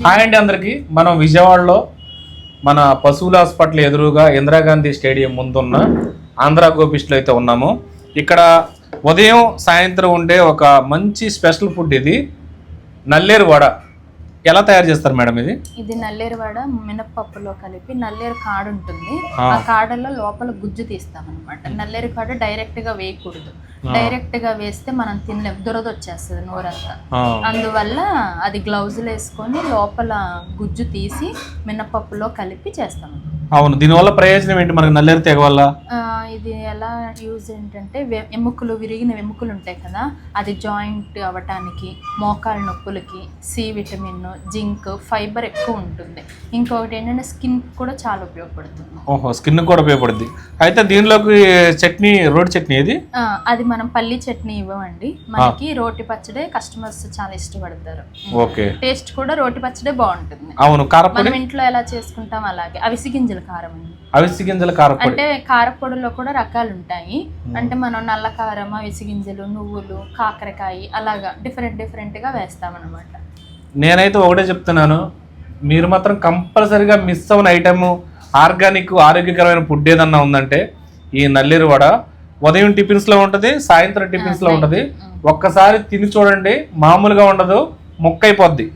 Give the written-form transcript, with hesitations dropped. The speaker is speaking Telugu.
హాయ్ అండి అందరికి. మనం విజయవాడలో మన పశువుల హాస్పిటల్ ఎదురుగా ఇందిరాగాంధీ స్టేడియం ముందున్న ఆంధ్ర గోపిస్ట్లో అయితే ఉన్నాము. ఇక్కడ ఉదయం సాయంత్రం ఉండే ఒక మంచి స్పెషల్ ఫుడ్ ఇది నల్లేరు వడ. ఎలా తయారు చేస్తారు మేడం ఇది? ఇది నల్లేరు వడ మినపప్పులో కలిపి నల్లేరు కాడ ఉంటుంది. ఆ కాడలో లోపల గుజ్జు తీస్తాం అనమాట. నల్లేరు కాడ డైరెక్ట్ గా వేయకూడదు. డైరెక్ట్ గా వేస్తే మనం తినలేం, దురద వచ్చేస్తుంది నోరంతా. అందువల్ల అది గ్లౌజులు వేసుకొని లోపల గుజ్జు తీసి మినపప్పులో కలిపి చేస్తాం. అవును, దీనివల్ల ప్రయోజనం ఏంటి మనకి నల్లేరు తెగ వల్ల? ఇది ఎలా యూజ్ ఏంటంటే ఎముకలు, విరిగిన ఎముకలు ఉంటాయి కదా, అది జాయింట్ అవ్వటానికి, మోకాళ్ళ నొప్పులకి, సి విటమిన్, జింక్, ఫైబర్ ఎక్కువ ఉంటుంది. ఇంకొకటి ఏంటంటే స్కిన్ కూడా చాలా ఉపయోగపడుతుంది. ఓహో, స్కిన్ కూడా ఉపయోగపడుతుంది. అయితే దీనిలోకి చట్నీ, రోటి చట్నీ ఇది? అది మనం పల్లి చట్నీ ఇవ్వమండి, మనకి రోటి పచ్చడే కస్టమర్స్ చాలా ఇష్టపడతారు. ఓకే, టేస్ట్ కూడా రోటి పచ్చడే బాగుంటుంది. అవును, కారపొడి మనం ఇంట్లో ఎలా చేసుకుంటాం అలాగే. అవిసి గింజల కారం అండి. అవిసి గింజల కారపొడి అంటే కారపొడిలో కూడా రకాలు ఉంటాయి. అంటే మనం నల్ల కారం, అవిసి గింజలు, నువ్వులు, కాకరకాయ అలాగా డిఫరెంట్ గా వేస్తాం అనమాట. నేనైతే ఒకటే చెప్తున్నాను, మీరు మాత్రం కంపల్సరీగా మిస్ అవ్వని ఐటమ్, ఆర్గానిక్ ఆరోగ్యకరమైన ఫుడ్ ఏదన్నా ఉందంటే ఈ నల్లేరు వడ. ఉదయం టిఫిన్స్ లో ఉంటది, సాయంత్రం టిఫిన్స్ లో ఉంటది. ఒక్కసారి తిని చూడండి, మామూలుగా ఉండదు, మొక్కైపోద్ది.